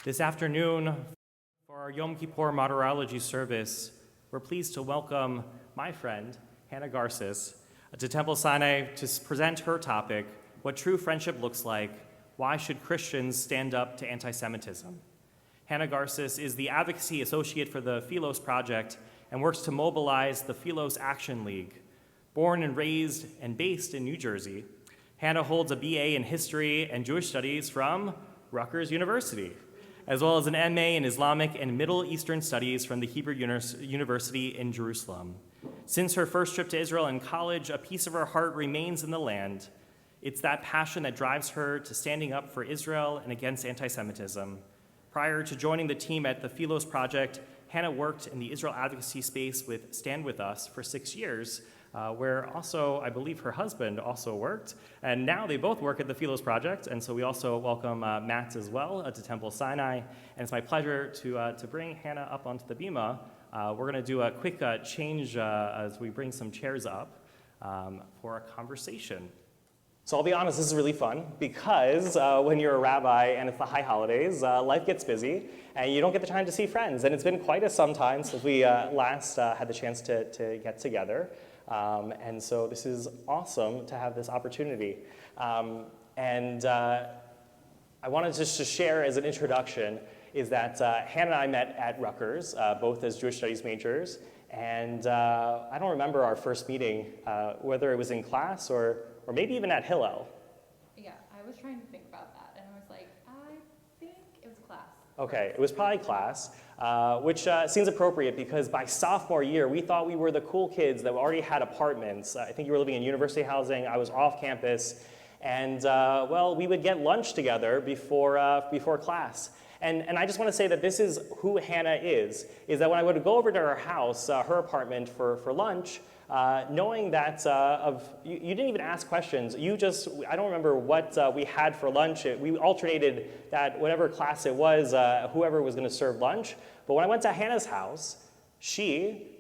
This afternoon, for our Yom Kippur Martyrology service, we're pleased to welcome my friend, Hannah Garces, to Temple Sinai to present her topic, What True Friendship Looks Like, Why Should Christians Stand Up to Antisemitism? Hannah Garces is the Advocacy Associate for the Philos Project and works to mobilize the Philos Action League. Born and raised and based in New Jersey, Hannah holds a BA in History and Jewish Studies from Rutgers University, as well as an MA in Islamic and Middle Eastern Studies from the Hebrew University in Jerusalem. Since her first trip to Israel in college, a piece of her heart remains in the land. It's that passion that drives her to standing up for Israel and against anti-Semitism. Prior to joining the team at the Philos Project, Hannah worked in the Israel advocacy space with Stand With Us for 6 years, where also, I believe her husband also worked, and now they both work at the Philos Project, and so we also welcome Matt as well to Temple Sinai, and it's my pleasure to bring Hannah up onto the bima. We're going to do a quick change as we bring some chairs up for a conversation. So I'll be honest, this is really fun because when you're a rabbi and it's the high holidays, life gets busy and you don't get the time to see friends, and it's been quite some time since we last had the chance to get together. And so this is awesome to have this opportunity. I wanted just to share as an introduction is that Hannah and I met at Rutgers, both as Jewish Studies majors, and I don't remember our first meeting, whether it was in class or maybe even at Hillel. Yeah, I was trying to think about that, and I was like, I think it was class. Okay, it was probably class. Which seems appropriate because by sophomore year, we thought we were the cool kids that already had apartments. I think you were living in university housing, I was off campus, and well, we would get lunch together before class. And I just want to say that this is who Hannah is that when I would go over to her house, her apartment for lunch, knowing that you didn't even ask questions. I don't remember what we had for lunch. We alternated that whatever class it was, whoever was going to serve lunch. But when I went to Hannah's house,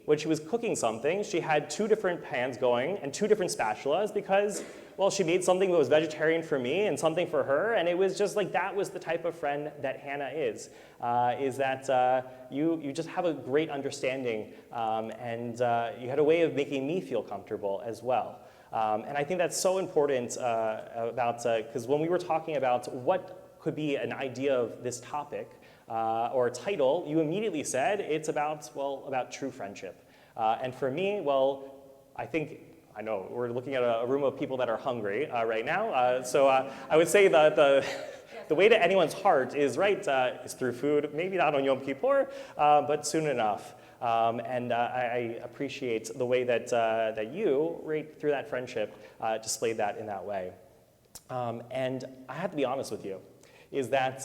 when she was cooking something, she had 2 different pans going and 2 different spatulas because, well, she made something that was vegetarian for me and something for her, and it was just like that was the type of friend that Hannah is that you just have a great understanding, and you had a way of making me feel comfortable as well. And I think that's so important because when we were talking about what could be an idea of this topic, or a title, you immediately said it's about true friendship. And for me, well, I know we're looking at a room of people that are hungry right now. So I would say that the way to anyone's heart is is through food. Maybe not on Yom Kippur, but soon enough. And I appreciate the way that you, right through that friendship, displayed that in that way. And I have to be honest with you, is that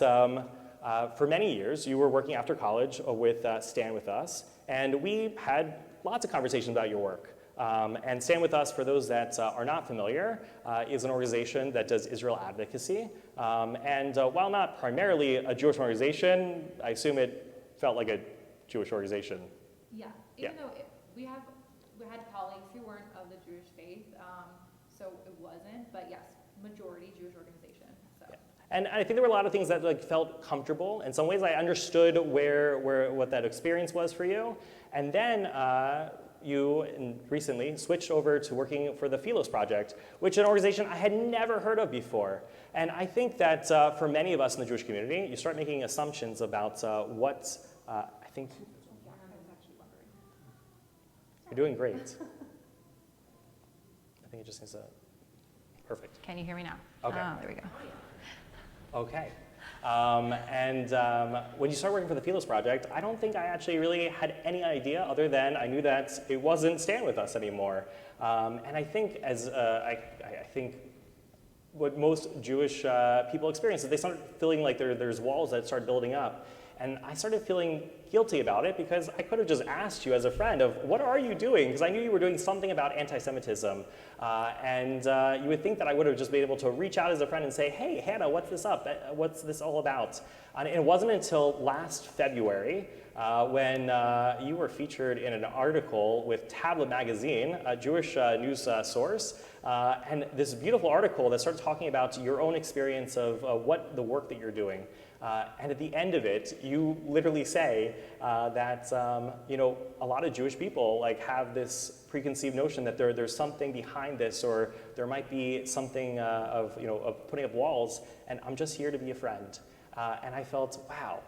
for many years, you were working after college with Stand With Us, and we had lots of conversations about your work. And Stand With Us, for those that are not familiar, is an organization that does Israel advocacy. And while not primarily a Jewish organization, I assume it felt like a Jewish organization. Yeah, even though we had colleagues who weren't of the Jewish faith, so it wasn't, but yes, majority Jewish organization. So. Yeah. And I think there were a lot of things that felt comfortable. In some ways, I understood what that experience was for you. And then you recently switched over to working for the Philos Project, which is an organization I had never heard of before. And I think that for many of us in the Jewish community, you start making assumptions about what I think. You're doing great. I think it just needs to. Perfect. Can you hear me now? Okay. Oh, there we go. Okay. When you start working for the Philos Project, I don't think I actually really had any idea other than I knew that it wasn't Stand With Us anymore. And I think I think what most Jewish people experience is they start feeling like there's walls that start building up. And I started feeling guilty about it because I could have just asked you as a friend of what are you doing? Because I knew you were doing something about anti-Semitism. And you would think that I would have just been able to reach out as a friend and say, hey, Hannah, what's this up? What's this all about? And it wasn't until last February when you were featured in an article with Tablet Magazine, a Jewish news source, and this beautiful article that started talking about your own experience of what the work that you're doing. And at the end of it, you literally say that a lot of Jewish people have this preconceived notion that there's something behind this, or there might be something of putting up walls, and I'm just here to be a friend. And I felt, wow.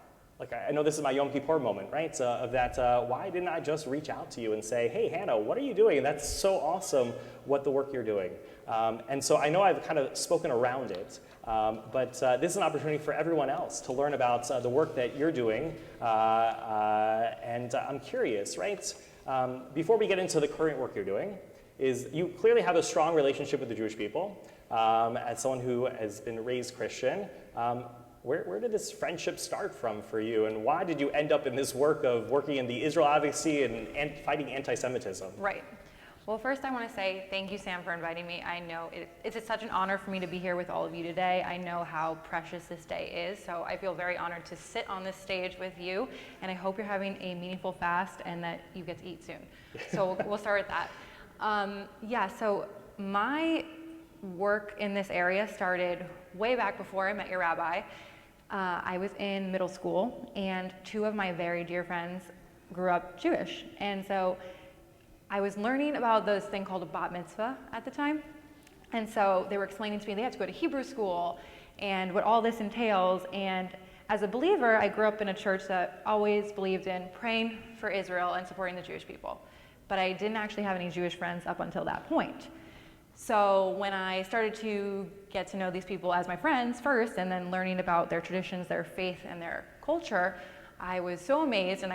I know this is my Yom Kippur moment, right? Of that, why didn't I just reach out to you and say, hey, Hannah, what are you doing? And that's so awesome what the work you're doing. And so I know I've kind of spoken around it, but this is an opportunity for everyone else to learn about the work that you're doing. And I'm curious, right? Before we get into the current work you're doing, is you clearly have a strong relationship with the Jewish people. As someone who has been raised Christian, where did this friendship start from for you, and why did you end up in this work of working in the Israel advocacy and fighting anti-Semitism? Right. Well, first I want to say thank you, Sam, for inviting me. I know it's such an honor for me to be here with all of you today. I know how precious this day is, so I feel very honored to sit on this stage with you, and I hope you're having a meaningful fast and that you get to eat soon. So we'll start with that. So my work in this area started way back before I met your rabbi. I was in middle school, and two of my very dear friends grew up Jewish. And so I was learning about this thing called a bat mitzvah at the time. And so they were explaining to me they had to go to Hebrew school and what all this entails. And as a believer, I grew up in a church that always believed in praying for Israel and supporting the Jewish people. But I didn't actually have any Jewish friends up until that point. So when I started to get to know these people as my friends first, and then learning about their traditions, their faith, and their culture, I was so amazed, and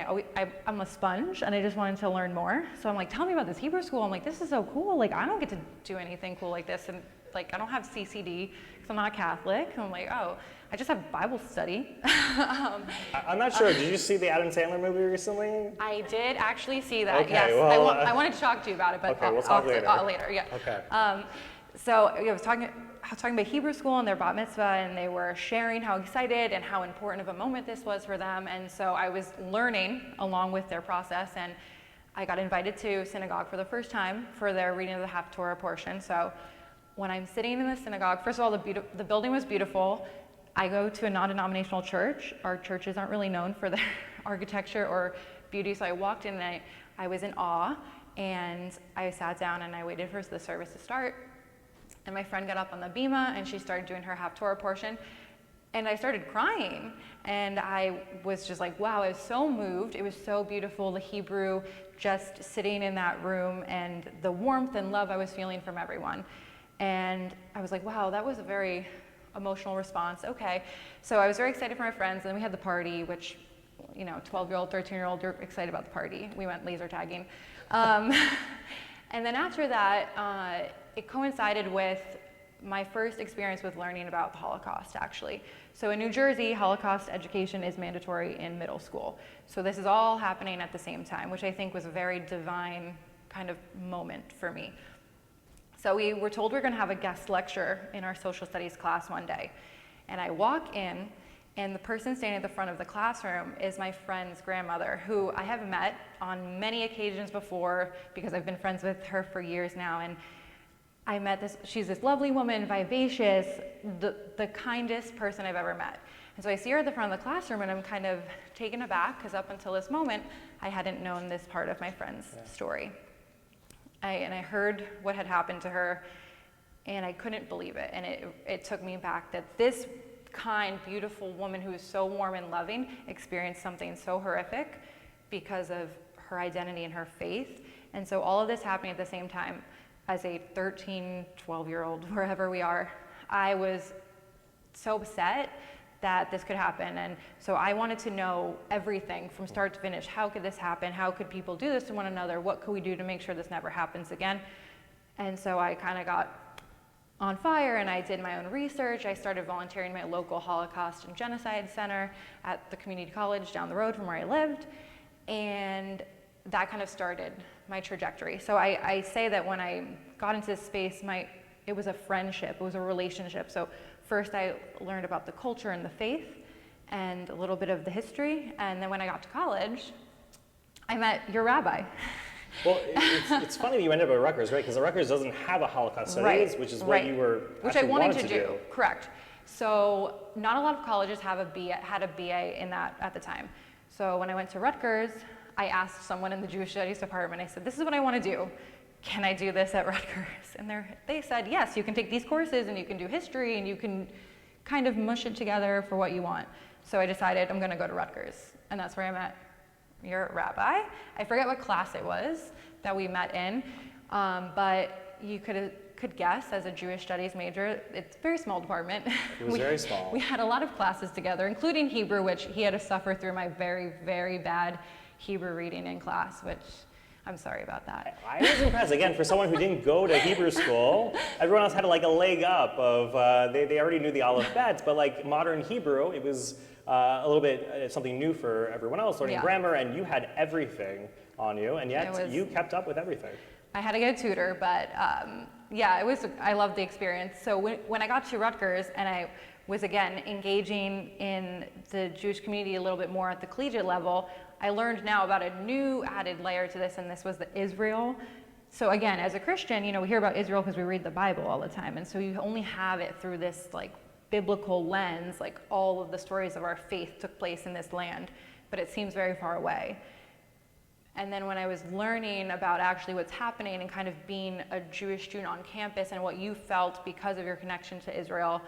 I'm a sponge, and I just wanted to learn more. So I'm like, tell me about this Hebrew school. I'm like, this is so cool. I don't get to do anything cool like this, and I don't have CCD because I'm not Catholic. And I'm like, oh, I just have Bible study. I'm not sure. Did you see the Adam Sandler movie recently? I did actually see that. Okay, yes, well, I wanted to talk to you about it, but okay, we'll talk later. Later. Yeah. Okay. So I was talking about Hebrew school and their bat mitzvah, and they were sharing how excited and how important of a moment this was for them. And so I was learning along with their process, and I got invited to synagogue for the first time for their reading of the Haftorah portion. So when I'm sitting in the synagogue, first of all, the building was beautiful. I go to a non-denominational church. Our churches aren't really known for their architecture or beauty, so I walked in and I was in awe, and I sat down and I waited for the service to start. And my friend got up on the bima and she started doing her Haftorah portion, and I started crying, and I was just like, wow, I was so moved. It was so beautiful, the Hebrew, just sitting in that room, and the warmth and love I was feeling from everyone. And I was like, wow, that was a very emotional response. Okay. So I was very excited for my friends, and then we had the party, which, 12-year-old, 13-year-old, you're excited about the party. We went laser tagging. And then after that, it coincided with my first experience with learning about the Holocaust, actually. So in New Jersey, Holocaust education is mandatory in middle school. So this is all happening at the same time, which I think was a very divine kind of moment for me. So we were told we were going to have a guest lecture in our social studies class one day. And I walk in, and the person standing at the front of the classroom is my friend's grandmother, who I have met on many occasions before because I've been friends with her for years now. And I met she's this lovely woman, vivacious, the kindest person I've ever met. And so I see her at the front of the classroom, and I'm kind of taken aback because up until this moment, I hadn't known this part of my friend's story. And I heard what had happened to her, and I couldn't believe it. And it took me back that this kind, beautiful woman who is so warm and loving experienced something so horrific because of her identity and her faith. And so all of this happening at the same time, as a 13, 12-year-old, wherever we are, I was so upset that this could happen. And so I wanted to know everything from start to finish. How could this happen? How could people do this to one another? What could we do to make sure this never happens again? And so I kind of got on fire, and I did my own research. I started volunteering in my local Holocaust and Genocide Center at the community college down the road from where I lived, and that kind of started my trajectory. So I say that when I got into this space, it was a friendship, it was a relationship. So first I learned about the culture and the faith and a little bit of the history, and then when I got to college, I met your rabbi. Well, it's funny that you ended up at Rutgers, right? Because Rutgers doesn't have a Holocaust studies, which is what you were which I wanted to do. do. Correct. So not a lot of colleges had a BA in that at the time. So when I went to Rutgers, I asked someone in the Jewish Studies department, I said, this is what I want to do. Can I do this at Rutgers? And they said, yes, you can take these courses and you can do history and you can kind of mush it together for what you want. So I decided I'm going to go to Rutgers. And that's where I met your rabbi. I forget what class it was that we met in, but you could guess as a Jewish studies major, it's a very small department. It was very small. We had a lot of classes together, including Hebrew, which he had to suffer through my very, very bad Hebrew reading in class, which I'm sorry about that. I was impressed. Again, for someone who didn't go to Hebrew school, everyone else had like a leg up of, they already knew the Aleph Bet, but like modern Hebrew, it was a little bit something new for everyone else, learning grammar, and you had everything on you, and yet you kept up with everything. I had to get a tutor, but yeah, I loved the experience. So when I got to Rutgers and I was again engaging in the Jewish community a little bit more at the collegiate level, I learned now about a new added layer to this, and this was the Israel. So again, as a Christian, we hear about Israel because we read the Bible all the time, and so you only have it through this like biblical lens, like all of the stories of our faith took place in this land, but it seems very far away. And then when I was learning about actually what's happening and kind of being a Jewish student on campus and what you felt because of your connection to Israel,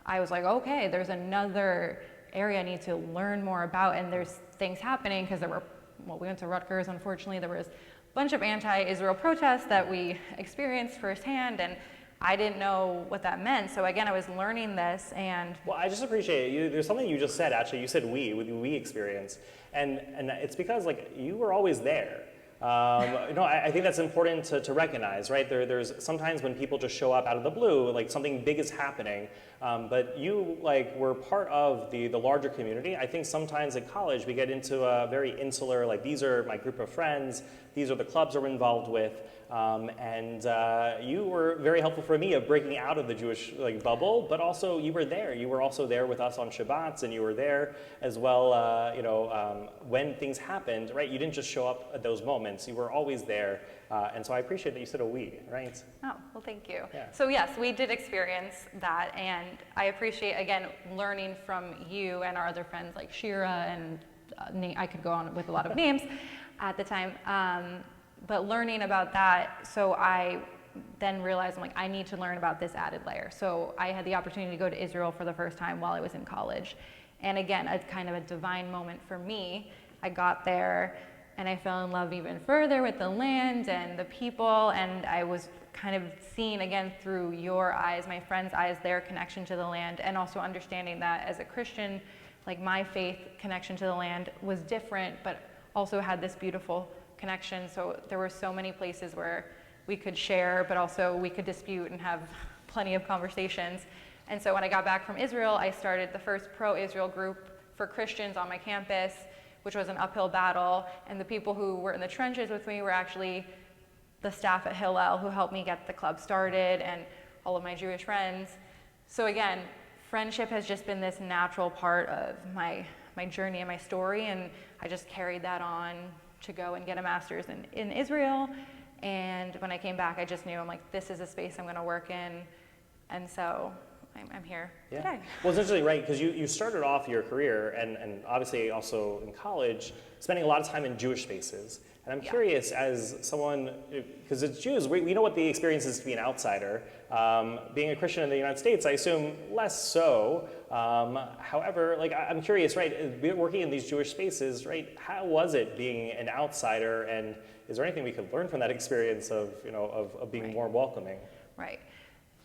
I was like, okay, there's another area I need to learn more about, and there's things happening because we went to Rutgers, unfortunately, there was a bunch of anti-Israel protests that we experienced firsthand, and I didn't know what that meant. So again, I was learning this, and well, I just appreciate it. There's something you just said, actually. You said we experience, and it's because like you were always there. I think that's important to recognize, right? There's sometimes when people just show up out of the blue, like something big is happening, but you like were part of the larger community. I think sometimes at college we get into a very insular, like these are my group of friends, these are the clubs I'm involved with, and you were very helpful for me of breaking out of the Jewish like bubble, but also you were there. You were also there with us on Shabbats, and you were there as well, when things happened, right? You didn't just show up at those moments. You were always there, and so I appreciate that you said a we, right? Oh, well, thank you. Yeah. So yes, we did experience that, and I appreciate, again, learning from you and our other friends like Shira, and I could go on with a lot of names at the time, but learning about that, so I then realized I need to learn about this added layer. So I had the opportunity to go to Israel for the first time while I was in college. And again, a kind of a divine moment for me. I got there and I fell in love even further with the land and the people, and I was kind of seeing again through your eyes, my friends' eyes, their connection to the land, and also understanding that as a Christian, like my faith connection to the land was different, but also had this beautiful connection. So there were so many places where we could share, but also we could dispute and have plenty of conversations. And so when I got back from Israel, I started the first pro-Israel group for Christians on my campus, which was an uphill battle. And the people who were in the trenches with me were actually the staff at Hillel who helped me get the club started, and all of my Jewish friends. So again, friendship has just been this natural part of my journey and my story, and I just carried that on to go and get a master's in Israel. And when I came back, I just knew, I'm like, this is a space I'm going to work in. And so I'm here today. Well, it's interesting, right? Because you started off your career, and obviously also in college, spending a lot of time in Jewish spaces. And I'm curious, as someone, because as Jews, we know what the experience is to be an outsider. Being a Christian in the United States, I assume less so. However, like I'm curious, right? Working in these Jewish spaces, right? How was it being an outsider, and is there anything we could learn from that experience of being more welcoming? Right.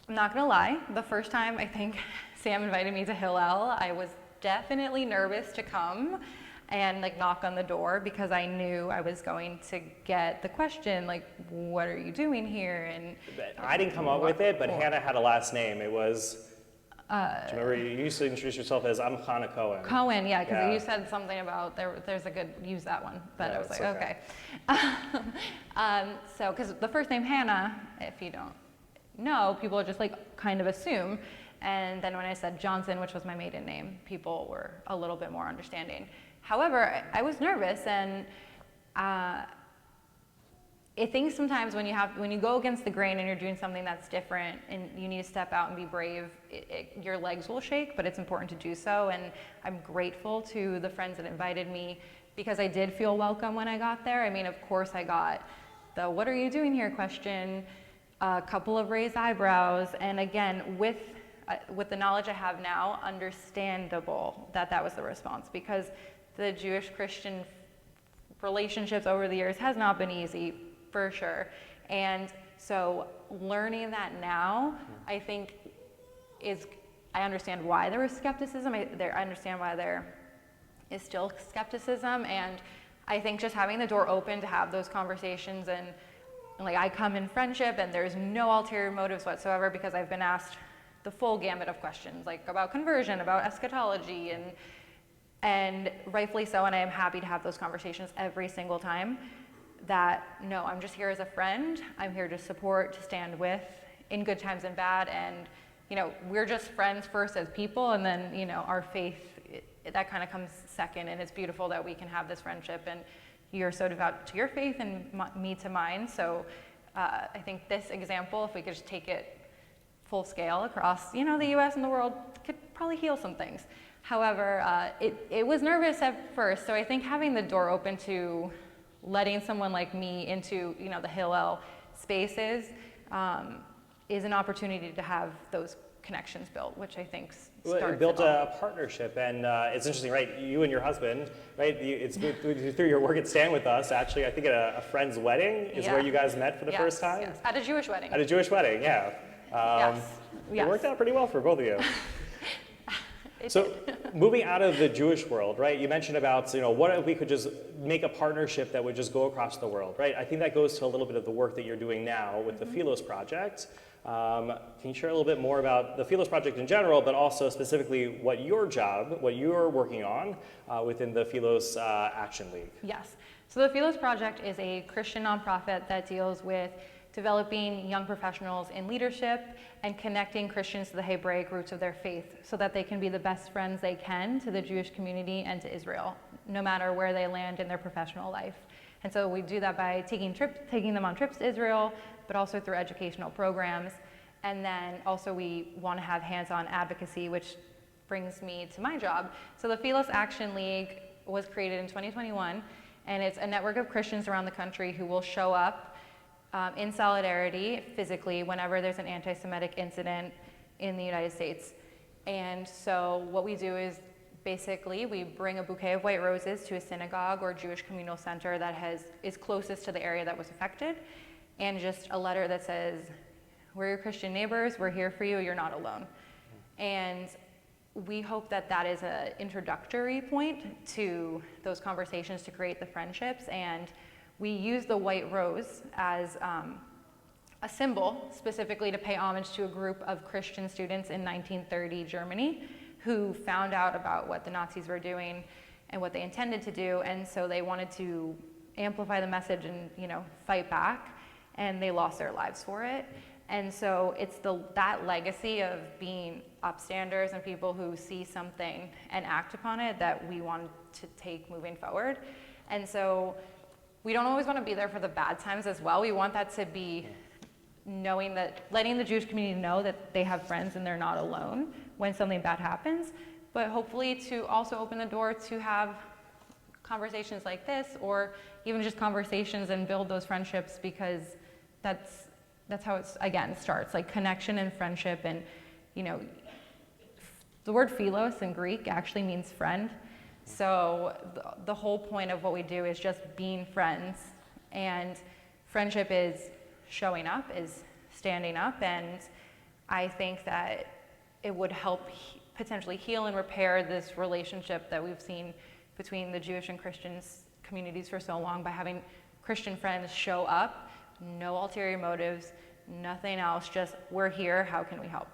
I'm not gonna lie. The first time I think Sam invited me to Hillel, I was definitely nervous to come. and like knock on the door because I knew I was going to get the question like, what are you doing here? And I didn't come up with it, but Hannah had a last name. It was, do you remember, you used to introduce yourself as I'm Hannah Cohen. Cohen, yeah, because you said something about there's a good, use that one, but Yeah, I was like, okay. So, because the first name Hannah, if you don't know, people just like kind of assume. And then when I said Johnson, which was my maiden name, people were a little bit more understanding. However, I was nervous, and I think sometimes when you go against the grain and you're doing something that's different and you need to step out and be brave, your legs will shake, but it's important to do so. And I'm grateful to the friends that invited me because I did feel welcome when I got there. I mean, of course I got the "what are you doing here" question, a couple of raised eyebrows, and again, with the knowledge I have now, understandable that was the response, because the Jewish-Christian relationships over the years has not been easy, for sure. And so learning that now, I think I understand why there was skepticism. I understand why there is still skepticism. And I think just having the door open to have those conversations, and like I come in friendship and there's no ulterior motives whatsoever, because I've been asked the full gamut of questions, like about conversion, about eschatology, and rightfully so, and I am happy to have those conversations every single time. That, no, I'm just here as a friend, I'm here to support, to stand with, in good times and bad, and we're just friends first as people, and then our faith, that kind of comes second, and it's beautiful that we can have this friendship, and you're so devout to your faith and me to mine. So I think this example, if we could just take it full scale across, the US and the world, could probably heal some things. However, it was nervous at first, so I think having the door open to letting someone like me into, the Hillel spaces is an opportunity to have those connections built, which I think starts. It built a partnership, and it's interesting, right? You and your husband, right? It's through your work at Stand With Us. Actually, I think at a friend's wedding is where you guys met for the first time. Yes, at a Jewish wedding. At a Jewish wedding, yeah. It worked out pretty well for both of you. So moving out of the Jewish world, right, you mentioned about, what if we could just make a partnership that would just go across the world, right? I think that goes to a little bit of the work that you're doing now with the Philos Project. Can you share a little bit more about the Philos Project in general, but also specifically what you're working on within the Philos Action League? Yes. So the Philos Project is a Christian nonprofit that deals with developing young professionals in leadership and connecting Christians to the Hebraic roots of their faith so that they can be the best friends they can to the Jewish community and to Israel, no matter where they land in their professional life. And so we do that by taking them on trips to Israel, but also through educational programs. And then also we want to have hands-on advocacy, which brings me to my job. So the Philos Action League was created in 2021, and it's a network of Christians around the country who will show up in solidarity physically whenever there's an anti-Semitic incident in the United States. And so what we do is basically we bring a bouquet of white roses to a synagogue or Jewish communal center that is closest to the area that was affected, and just a letter that says, "We're your Christian neighbors, we're here for you, you're not alone." And we hope that is an introductory point to those conversations to create the friendships. And we use the white rose as a symbol specifically to pay homage to a group of Christian students in 1930 Germany who found out about what the Nazis were doing and what they intended to do, and so they wanted to amplify the message and fight back, and they lost their lives for it. And so it's that legacy of being upstanders and people who see something and act upon it that we want to take moving forward. And so we don't always want to be there for the bad times as well. We want that to be letting the Jewish community know that they have friends and they're not alone when something bad happens, but hopefully to also open the door to have conversations like this, or even just conversations and build those friendships, because that's how it's, again, starts, like connection and friendship. And the word philos in Greek actually means friend. So the whole point of what we do is just being friends, and friendship is showing up, is standing up, and I think that it would help potentially heal and repair this relationship that we've seen between the Jewish and Christians communities for so long by having Christian friends show up, no ulterior motives, nothing else, just we're here, how can we help?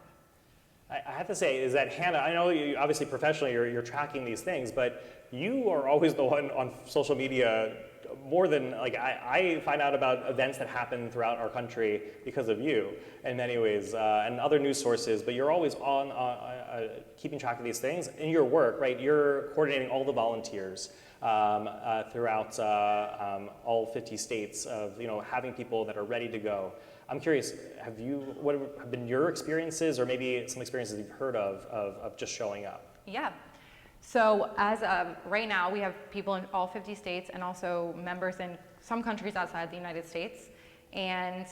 I have to say is that Hannah, I know you obviously professionally you're tracking these things, but you are always the one on social media more than, like, I find out about events that happen throughout our country because of you in many ways, and other news sources, but you're always on keeping track of these things in your work, right? You're coordinating all the volunteers throughout all 50 states of, having people that are ready to go. I'm curious, what have been your experiences, or maybe some experiences you've heard of just showing up? Yeah. So as of right now, we have people in all 50 states and also members in some countries outside the United States. And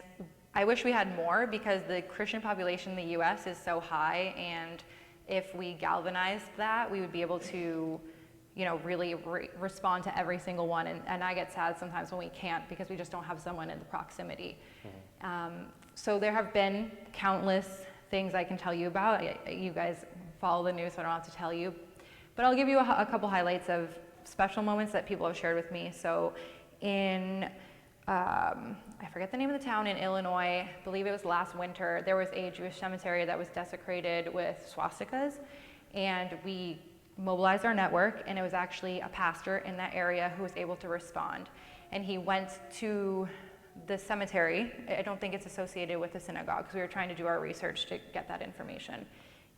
I wish we had more because the Christian population in the US is so high, and if we galvanized that, we would be able to really respond to every single one. And I get sad sometimes when we can't because we just don't have someone in the proximity. Mm-hmm. So there have been countless things I can tell you about. You guys follow the news, so I don't have to tell you. But I'll give you a couple highlights of special moments that people have shared with me. So in, I forget the name of the town in Illinois, I believe it was last winter, there was a Jewish cemetery that was desecrated with swastikas. And we mobilized our network, and it was actually a pastor in that area who was able to respond. And he went to the cemetery. I don't think it's associated with the synagogue because we were trying to do our research to get that information.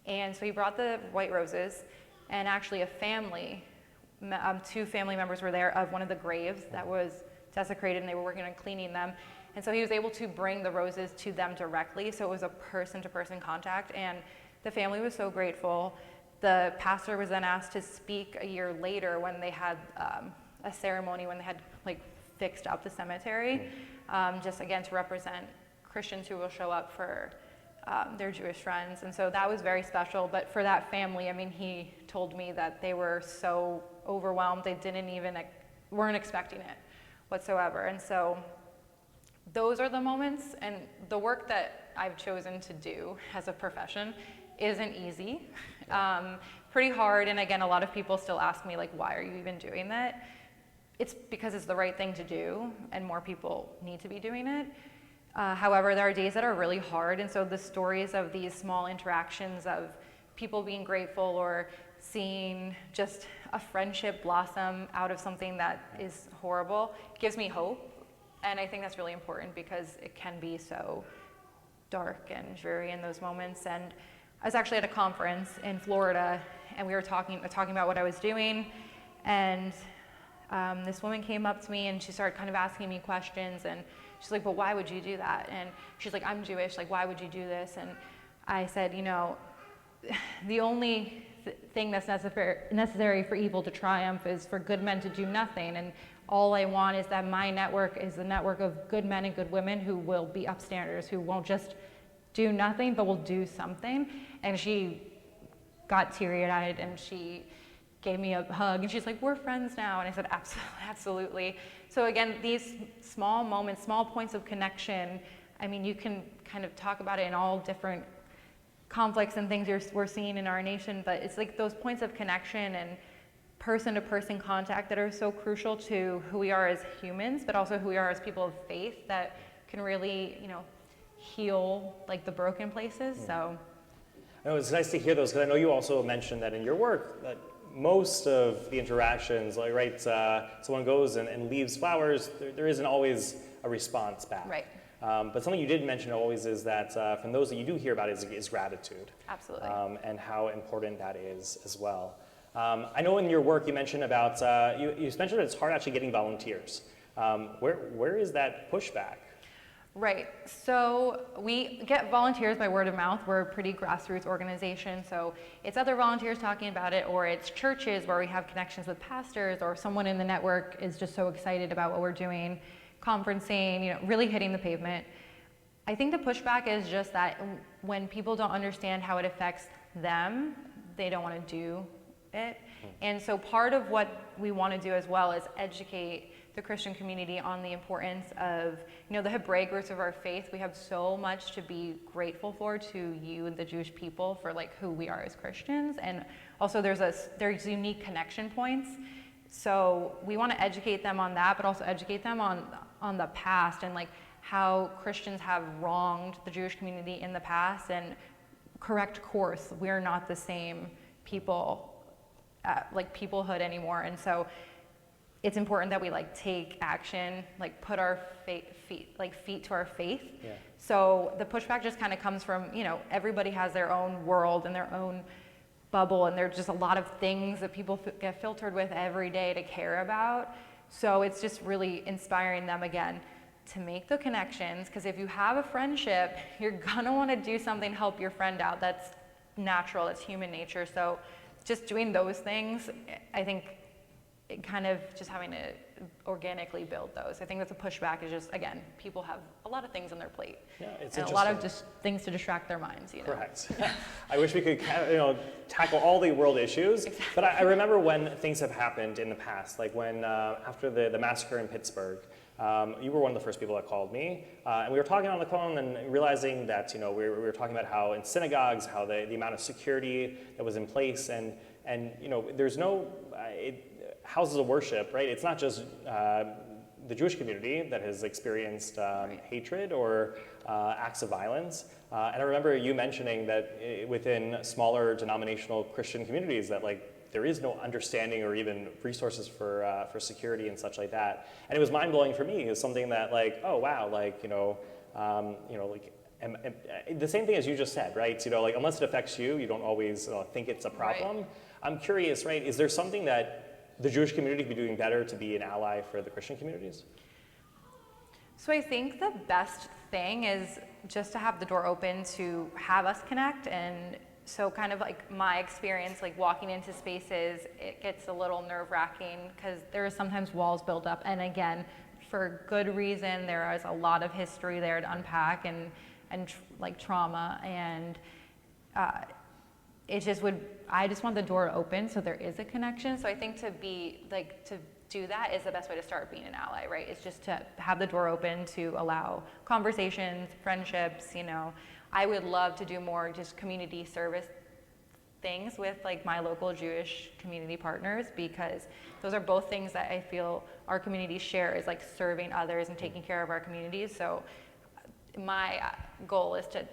And so he brought the white roses, and actually a family, two family members were there of one of the graves that was desecrated, and they were working on cleaning them. And so he was able to bring the roses to them directly, so it was a person-to-person contact, and the family was so grateful. The pastor was then asked to speak a year later when they had a ceremony, when they had fixed up the cemetery, just again to represent Christians who will show up for their Jewish friends. And so that was very special. But for that family, he told me that they were so overwhelmed, they weren't expecting it whatsoever. And so those are the moments, and the work that I've chosen to do as a profession isn't easy. Pretty hard, and again, a lot of people still ask me, why are you even doing that? It's because it's the right thing to do, and more people need to be doing it. However, there are days that are really hard, and so the stories of these small interactions of people being grateful or seeing just a friendship blossom out of something that is horrible gives me hope, and I think that's really important because it can be so dark and dreary in those moments. And I was actually at a conference in Florida, and we were talking about what I was doing, and this woman came up to me, and she started kind of asking me questions, and she's like, "But why would you do that?" And she's like, "I'm Jewish, why would you do this?" And I said, the only thing that's necessary for evil to triumph is for good men to do nothing, and all I want is that my network is the network of good men and good women who will be upstanders, who won't just do nothing, but will do something. And she got teary-eyed, and she gave me a hug, and she's like, "We're friends now." And I said, absolutely. So again, these small moments, small points of connection, you can kind of talk about it in all different conflicts and things we're seeing in our nation, but it's those points of connection and person-to-person contact that are so crucial to who we are as humans, but also who we are as people of faith that can really, heal the broken places. So it's nice to hear those, because I know you also mentioned that in your work that most of the interactions, someone goes and leaves flowers, there isn't always a response back. Right. But something you did mention always is that from those that you do hear about is gratitude. Absolutely. And how important that is as well. I know in your work you mentioned about, you mentioned that it's hard actually getting volunteers. Where is that pushback? Right. So we get volunteers by word of mouth. We're a pretty grassroots organization. So it's other volunteers talking about it, or it's churches where we have connections with pastors, or someone in the network is just so excited about what we're doing, conferencing, really hitting the pavement. I think the pushback is just that when people don't understand how it affects them, they don't want to do it. And so part of what we want to do as well is educate the Christian community on the importance of, the Hebraic roots of our faith. We have so much to be grateful for, to you and the Jewish people, for who we are as Christians. And also there's unique connection points. So we want to educate them on that, but also educate them on the past and like how Christians have wronged the Jewish community in the past and correct course. We're not the same people, like peoplehood anymore. And so it's important that we like take action, like put our feet to our faith. Yeah. So the pushback just kind of comes from, you know, everybody has their own world and their own bubble, and there's just a lot of things that people get filtered with every day to care about. So it's just really inspiring them again to make the connections, because if you have a friendship, you're gonna want to do something to help your friend out. That's natural, it's human nature. So just doing those things, I think it kind of just having to organically build those. I think that's a pushback is just, again, people have a lot of things on their plate. Yeah, it's and a lot of just things to distract their minds, you know. Correct. I wish we could, you know, tackle all the world issues, exactly. But I remember when things have happened in the past, like when after the massacre in Pittsburgh, you were one of the first people that called me, and we were talking on the phone and realizing that, you know, we were talking about how in synagogues, how the amount of security that was in place, and you know, there's no houses of worship, right? It's not just the Jewish community that has experienced hatred or acts of violence. And I remember you mentioning that within smaller denominational Christian communities that like there is no understanding or even resources for security and such like that. And it was mind-blowing for me. It was something that like, oh wow, like, like the same thing as you just said, right? You know, like unless it affects you, you don't always think it's a problem. Right. I'm curious, right? Is there something that the Jewish community could be doing better to be an ally for the Christian communities? So I think the best thing is just to have the door open to have us connect. And so kind of like my experience, like walking into spaces, it gets a little nerve-wracking because there are sometimes walls built up. And again, for good reason, there is a lot of history there to unpack and like trauma. And I just want the door open so there is a connection. So I think to do that is the best way to start being an ally, right? It's just to have the door open to allow conversations, friendships, you know. I would love to do more just community service things with like my local Jewish community partners, because those are both things that I feel our communities share, is like serving others and taking care of our communities. So my goal is to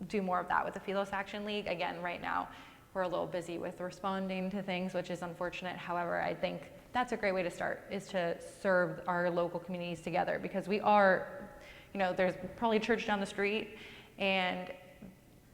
do more of that with the Philos Action League. Again, right now, we're a little busy with responding to things, which is unfortunate. However, I think that's a great way to start, is to serve our local communities together, because we are, you know, there's probably a church down the street, and,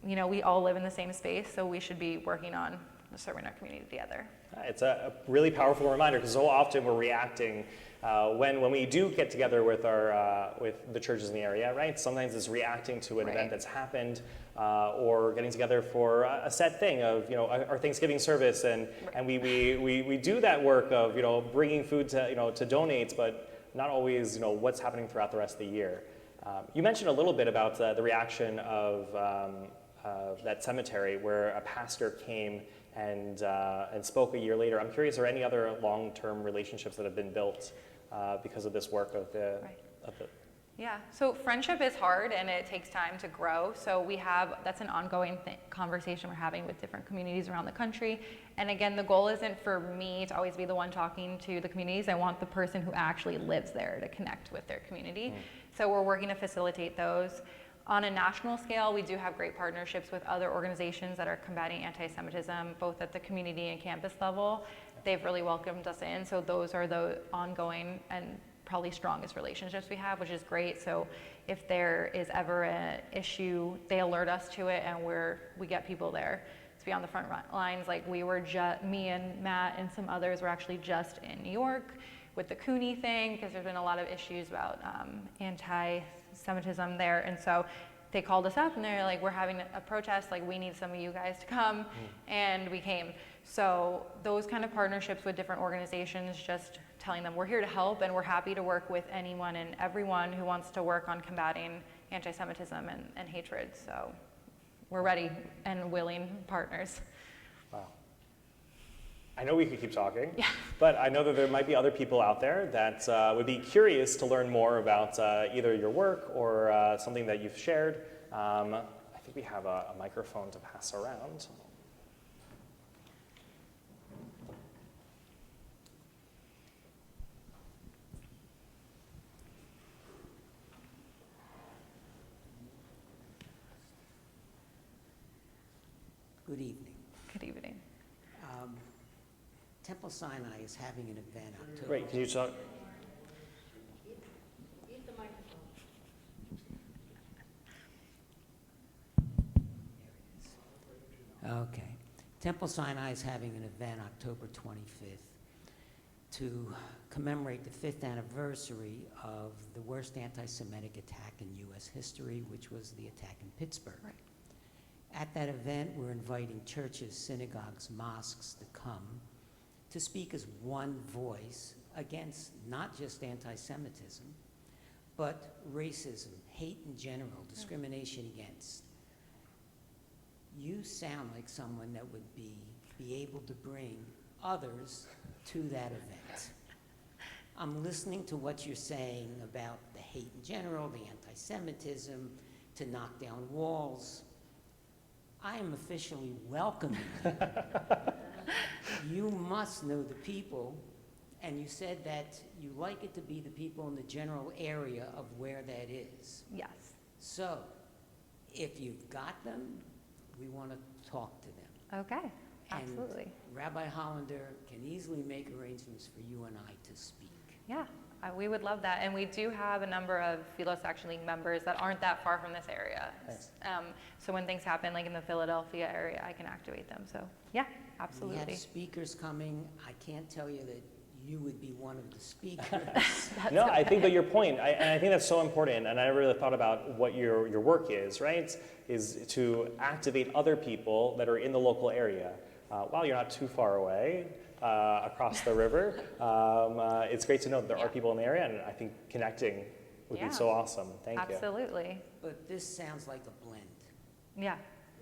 you know, we all live in the same space, so we should be working on serving our community together. It's a really powerful reminder, because so often we're reacting when we do get together with the churches in the area, right? Sometimes it's reacting to an event that's happened, or getting together for a set thing of, you know, our Thanksgiving service, and we do that work of, you know, bringing food to, you know, to donate, but not always, you know, what's happening throughout the rest of the year. You mentioned a little bit about the reaction of that cemetery where a pastor came and spoke a year later. I'm curious, are any other long-term relationships that have been built because of this work of the? Yeah, so friendship is hard and it takes time to grow. So that's an ongoing conversation we're having with different communities around the country. And again, the goal isn't for me to always be the one talking to the communities. I want the person who actually lives there to connect with their community. So we're working to facilitate those. On a national scale, we do have great partnerships with other organizations that are combating anti-Semitism, both at the community and campus level. They've really welcomed us in, so those are the ongoing and probably strongest relationships we have, which is great. So if there is ever an issue, they alert us to it, and we get people there to be on the front lines. Like me and Matt and some others were actually just in New York with the Cooney thing, because there's been a lot of issues about anti-Semitism there. And so they called us up and they're like, we're having a protest, like we need some of you guys to come. And we came. So those kind of partnerships with different organizations, just telling them we're here to help and we're happy to work with anyone and everyone who wants to work on combating anti-Semitism and hatred. So we're ready and willing partners. Wow. I know we could keep talking, but I know that there might be other people out there that would be curious to learn more about either your work or something that you've shared. I think we have a microphone to pass around. Good evening. Good evening. Temple Sinai is having an event October. Great, can you talk? Okay. Temple Sinai is having an event October 25th to commemorate the 5th anniversary of the worst anti-Semitic attack in U.S. history, which was the attack in Pittsburgh. Right. At that event, we're inviting churches, synagogues, mosques to come to speak as one voice against not just anti-Semitism, but racism, hate in general, discrimination against. You sound like someone that would be able to bring others to that event. I'm listening to what you're saying about the hate in general, the anti-Semitism, to knock down walls. I am officially welcoming you. You must know the people, and you said that you like it to be the people in the general area of where that is. Yes. So, if you've got them, we want to talk to them. Okay. Absolutely. And Rabbi Hollander can easily make arrangements for you and I to speak. Yeah, we would love that. And we do have a number of Philos Action League members that aren't that far from this area. Nice. So when things happen, like in the Philadelphia area, I can activate them. So yeah, absolutely. We have speakers coming. I can't tell you that you would be one of the speakers. No, I think that your point, and I think that's so important, and I never really thought about what your work is, right? Is to activate other people that are in the local area. While you're not too far away, across the river, it's great to know that there are people in the area, and I think connecting would be so awesome. Thank you. Absolutely. But this sounds like a blend. Yeah,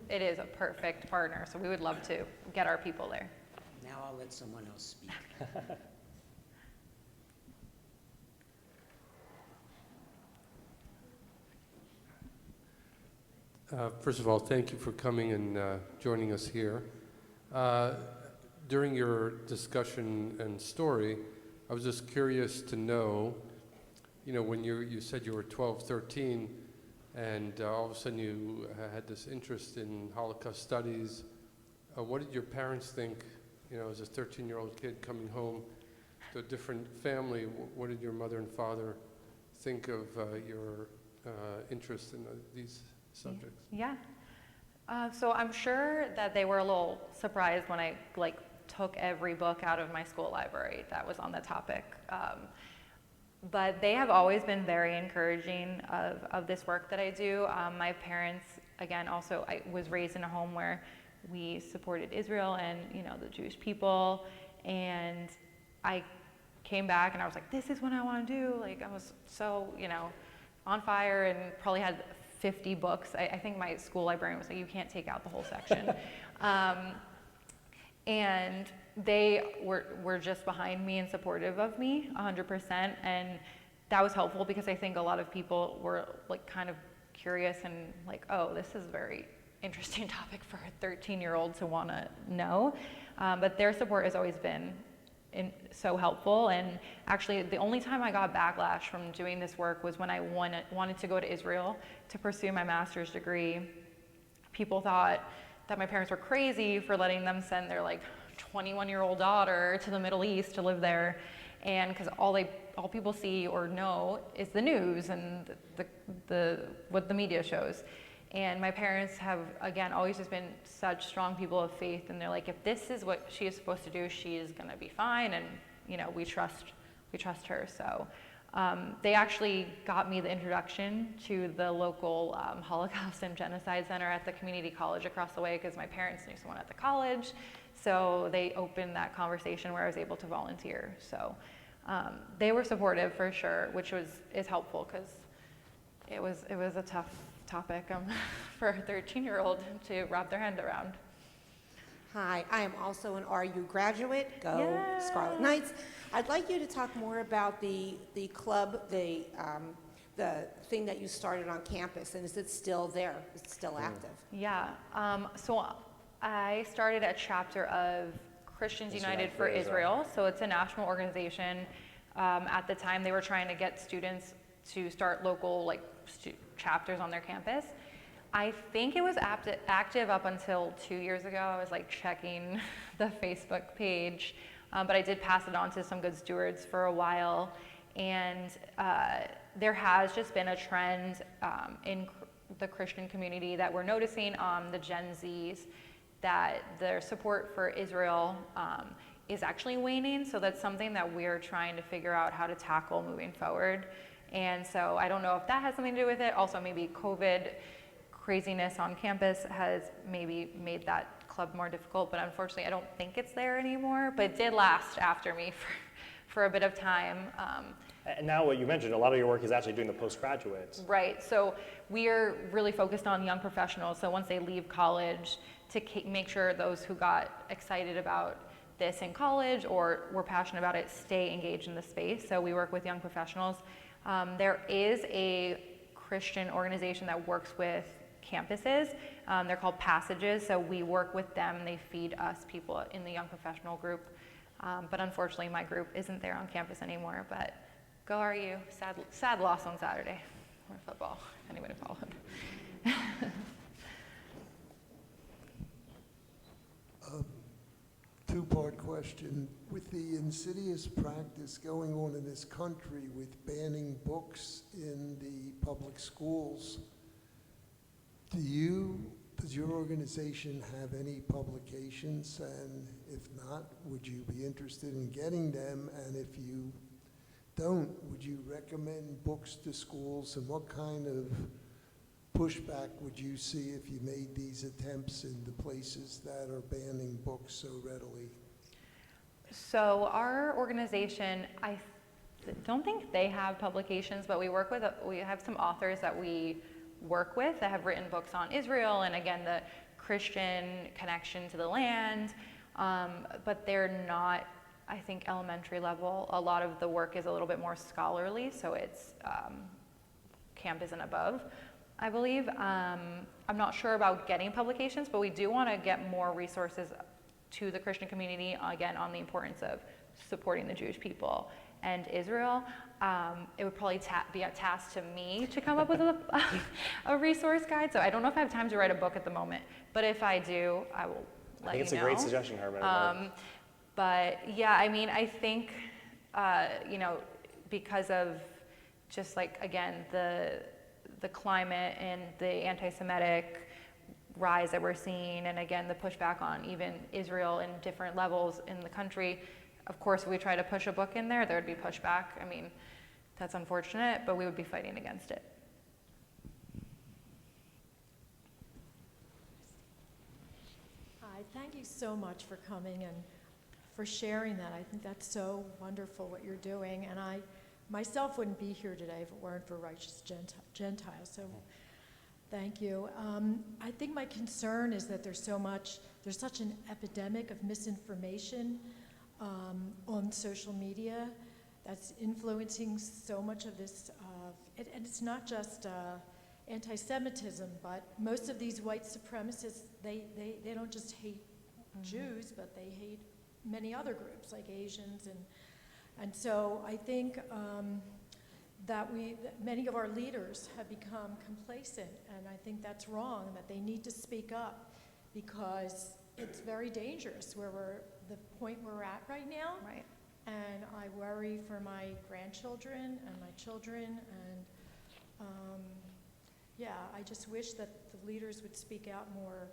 it is a perfect partner. So we would love to get our people there. Now I'll let someone else speak. First of all, thank you for coming and joining us here. During your discussion and story, I was just curious to know, when you said you were 12, 13, and all of a sudden you had this interest in Holocaust studies. What did your parents think, as a 13-year-old kid coming home to a different family? What did your mother and father think of your interest in these subjects? Yeah. So I'm sure that they were a little surprised when I took every book out of my school library that was on the topic. But they have always been very encouraging of this work that I do. My parents, again, also, I was raised in a home where we supported Israel and, the Jewish people. And I came back and I was like, this is what I want to do. I was so, on fire, and probably had 50 books. I think my school librarian was like, you can't take out the whole section. And they were just behind me and supportive of me 100%. And that was helpful because I think a lot of people were kind of curious and oh, this is a very interesting topic for a 13-year-old to want to know. But their support has always been so helpful. And actually, the only time I got backlash from doing this work was when I wanted to go to Israel to pursue my master's degree. People thought that my parents were crazy for letting them send their 21-year-old daughter to the Middle East to live there, and because all people see or know is the news and what the media shows. And my parents have, again, always just been such strong people of faith, and they're like, if this is what she is supposed to do, she is going to be fine, and we trust her. So they actually got me the introduction to the local Holocaust and Genocide Center at the community college across the way because my parents knew someone at the college. So they opened that conversation where I was able to volunteer. So they were supportive for sure, which is helpful because it was a tough topic for a 13-year-old to wrap their hand around. Hi, I am also an RU graduate. Go Yay. Scarlet Knights. I'd like you to talk more about the club, the thing that you started on campus, and is it still there? Is it still active? Yeah. So I started a chapter of Christians United for Israel. So it's a national organization. At the time, they were trying to get students to start local chapters on their campus. I think it was active up until 2 years ago. I was like checking the Facebook page, but I did pass it on to some good stewards for a while. And there has just been a trend in the Christian community that we're noticing on the Gen Zs, that their support for Israel is actually waning. So that's something that we're trying to figure out how to tackle moving forward. And so I don't know if that has something to do with it. Also, maybe COVID craziness on campus has maybe made that club more difficult, but unfortunately I don't think it's there anymore. But it did last after me for a bit of time. And now what you mentioned, a lot of your work is actually doing the postgraduates. Right, so we are really focused on young professionals. So once they leave college, to make sure those who got excited about this in college or were passionate about it stay engaged in the space. So we work with young professionals. There is a Christian organization that works with campuses. They're called Passages. So we work with them. They feed us people in the young professional group. But unfortunately, my group isn't there on campus anymore. But go RU. Sad loss on Saturday for football, if anybody followed. Two-part question. With the insidious practice going on in this country with banning books in the public schools, does your organization have any publications? And if not, would you be interested in getting them? And if you don't, would you recommend books to schools? And what kind of pushback would you see if you made these attempts in the places that are banning books so readily? So our organization, I don't think they have publications, but we have some authors that we work with that have written books on Israel and again the Christian connection to the land, but they're not, I think, elementary level. A lot of the work is a little bit more scholarly, so it's campus and above, I believe. I'm not sure about getting publications, but we do want to get more resources to the Christian community, again, on the importance of supporting the Jewish people and Israel. It would probably be a task to me to come up with a resource guide, so I don't know if I have time to write a book at the moment, but if I do, I will let you know. I think it's a great suggestion, Herman. But yeah, I mean, I think, because of just like, again, the climate and the anti-Semitic rise that we're seeing, and again, the pushback on even Israel in different levels in the country, of course, if we try to push a book in there, there would be pushback. I mean, that's unfortunate, but we would be fighting against it. Hi, thank you so much for coming and for sharing that. I think that's so wonderful what you're doing, and I myself wouldn't be here today if it weren't for Righteous Gentiles, so thank you. I think my concern is that there's such an epidemic of misinformation on social media that's influencing so much of this, and it's not just anti-Semitism, but most of these white supremacists, they don't just hate Jews, but they hate many other groups like Asians, and so I think that many of our leaders have become complacent, and I think that's wrong, that they need to speak up, because it's very dangerous the point we're at right now. Right. And I worry for my grandchildren and my children, and I just wish that the leaders would speak out more,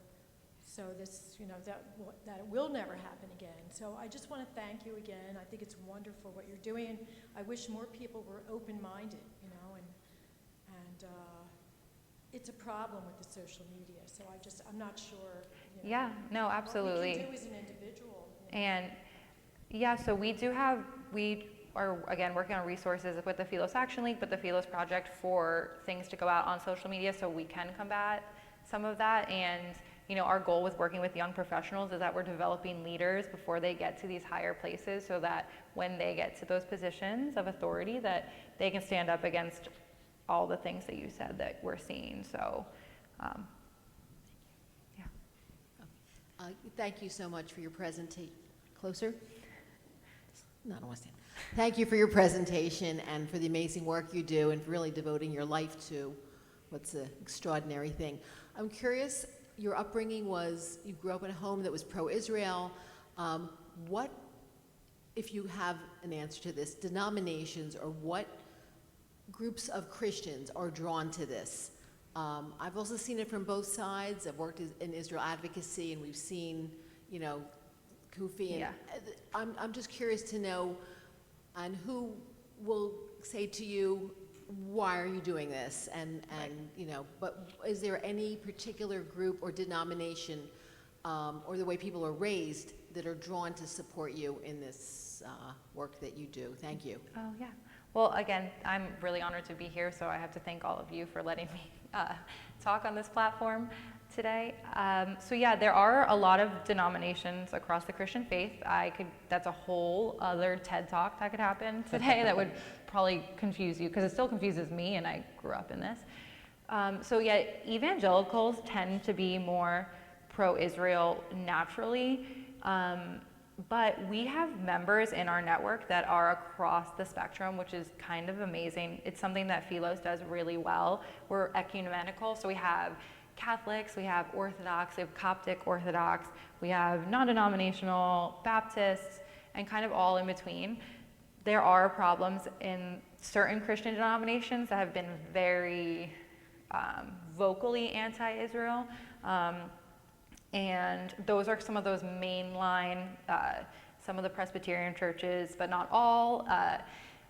so this, that it will never happen again. So I just want to thank you again. I think it's wonderful what you're doing, and I wish more people were open-minded, and it's a problem with the social media. So I'm not sure. Yeah, no, absolutely. What we can do as an individual. And yeah, so we are, again, working on resources with the Philos Action League, but the Philos Project for things to go out on social media so we can combat some of that. And, our goal with working with young professionals is that we're developing leaders before they get to these higher places, so that when they get to those positions of authority, that they can stand up against all the things that you said that we're seeing. So, yeah. Thank you so much for your presentation. Closer? No, I don't want to stand. Thank you for your presentation and for the amazing work you do and for really devoting your life to what's an extraordinary thing. I'm curious, your upbringing was, you grew up in a home that was pro-Israel. What, if you have an answer to this, denominations or what groups of Christians are drawn to this? I've also seen it from both sides. I've worked in Israel advocacy, and we've seen, you know, Kufi. Yeah. And I'm just curious to know, and who will say to you, why are you doing this? And you know, but is there any particular group or denomination or the way people are raised that are drawn to support you in this work that you do? Thank you. Oh, yeah. Well, again, I'm really honored to be here, so I have to thank all of you for letting me talk on this platform today. So yeah, there are a lot of denominations across the Christian faith. That's a whole other TED Talk that could happen today that would probably confuse you, because it still confuses me, and I grew up in this. So yeah, evangelicals tend to be more pro-Israel naturally. But we have members in our network that are across the spectrum, which is kind of amazing. It's something that Philos does really well. We're ecumenical, so we have Catholics, we have Orthodox, we have Coptic Orthodox, we have non-denominational Baptists, and kind of all in between. There are problems in certain Christian denominations that have been very vocally anti-Israel. And those are some of those mainline, some of the Presbyterian churches, but not all.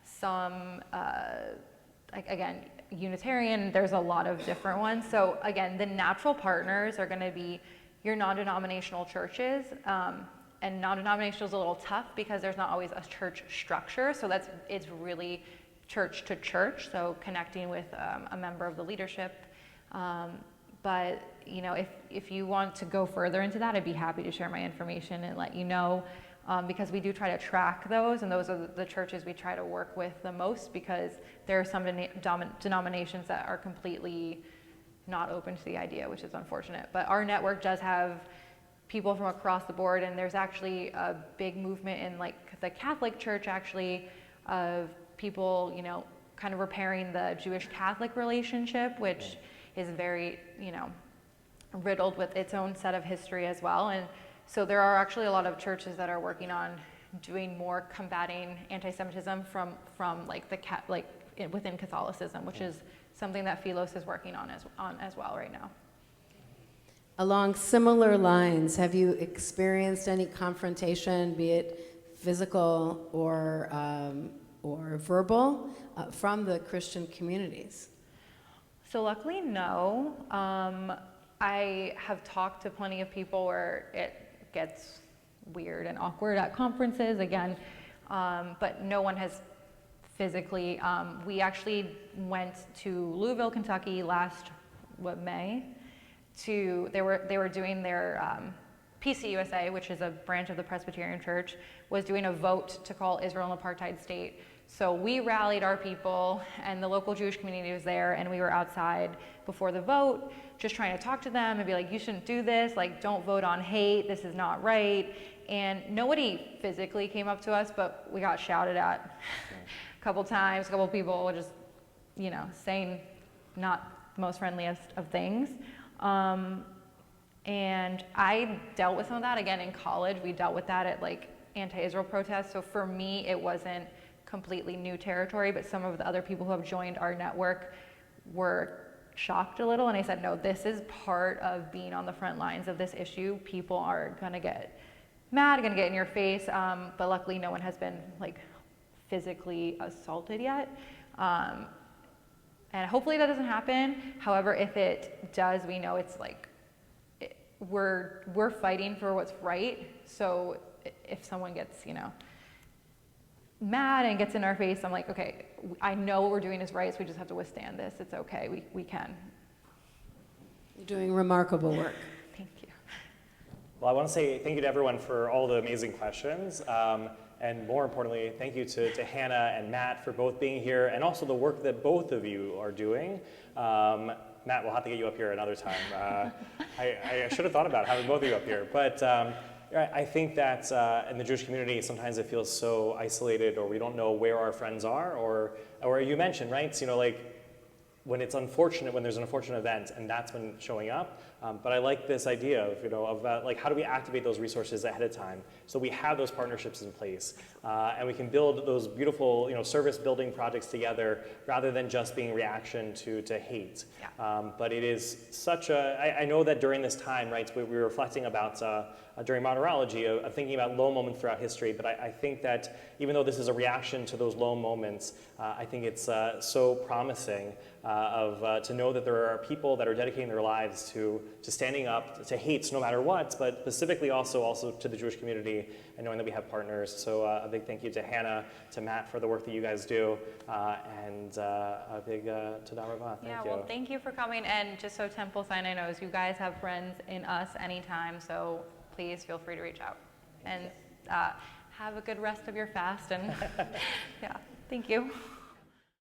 Some, again, Unitarian, there's a lot of different ones. So again, the natural partners are gonna be your non-denominational churches. And non-denominational is a little tough because there's not always a church structure. So it's really church to church, so connecting with a member of the leadership. But you know, if you want to go further into that, I'd be happy to share my information and let you know, because we do try to track those, and those are the churches we try to work with the most, because there are some denominations that are completely not open to the idea, which is unfortunate. But our network does have people from across the board, and there's actually a big movement in like the Catholic Church actually of people, you know, kind of repairing the Jewish-Catholic relationship, which is very, you know, riddled with its own set of history as well. And so there are actually a lot of churches that are working on doing more combating anti-Semitism from like within Catholicism, which is something that Philos is working on as well right now. Along similar lines, have you experienced any confrontation, be it physical or verbal, from the Christian communities? So luckily, no. I have talked to plenty of people where it gets weird and awkward at conferences again, but no one has physically. We actually went to Louisville, Kentucky last May. They were doing their PCUSA, which is a branch of the Presbyterian Church, was doing a vote to call Israel an apartheid state. So we rallied our people, and the local Jewish community was there, and we were outside before the vote, just trying to talk to them and be like, you shouldn't do this, like, don't vote on hate, this is not right. And nobody physically came up to us, but we got shouted at a couple times, a couple people just, you know, saying not the most friendliest of things. And I dealt with some of that, again, in college. We dealt with that at, like, anti-Israel protests. So for me, it wasn't completely new territory, but some of the other people who have joined our network were shocked a little, and I said, no, this is part of being on the front lines of this issue. People are gonna get mad, gonna get in your face, but luckily no one has been like physically assaulted yet. And hopefully that doesn't happen. However, if it does, we know it's like, we're fighting for what's right. So if someone gets, you know, mad and gets in our face, I'm like, okay, I know what we're doing is right, so we just have to withstand this. It's okay, we can. You're doing remarkable work. Thank you. Well, I want to say thank you to everyone for all the amazing questions. And more importantly, thank you to Hannah and Matt for both being here, and also the work that both of you are doing. Matt, we'll have to get you up here another time. I should have thought about having both of you up here, but I think that in the Jewish community, sometimes it feels so isolated, or we don't know where our friends are, or you mentioned, right? So, you know, like, when it's unfortunate, when there's an unfortunate event, and that's when showing up. But I like this idea of, like, how do we activate those resources ahead of time so we have those partnerships in place, and we can build those beautiful, service building projects together rather than just being reaction to hate. Yeah. But it is such a, I know that during this time, right, we were reflecting about, during Martyrology, of thinking about low moments throughout history, but I think that even though this is a reaction to those low moments, I think it's so promising to know that there are people that are dedicating their lives to standing up to hate no matter what, but specifically also to the Jewish community, and knowing that we have partners. So a big thank you to Hannah, to Matt for the work that you guys do, and a big Toda Rabah. Thank you. Well, thank you for coming, and just so Temple Sinai knows, you guys have friends in us anytime, so please feel free to reach out. And have a good rest of your fast, and yeah, thank you.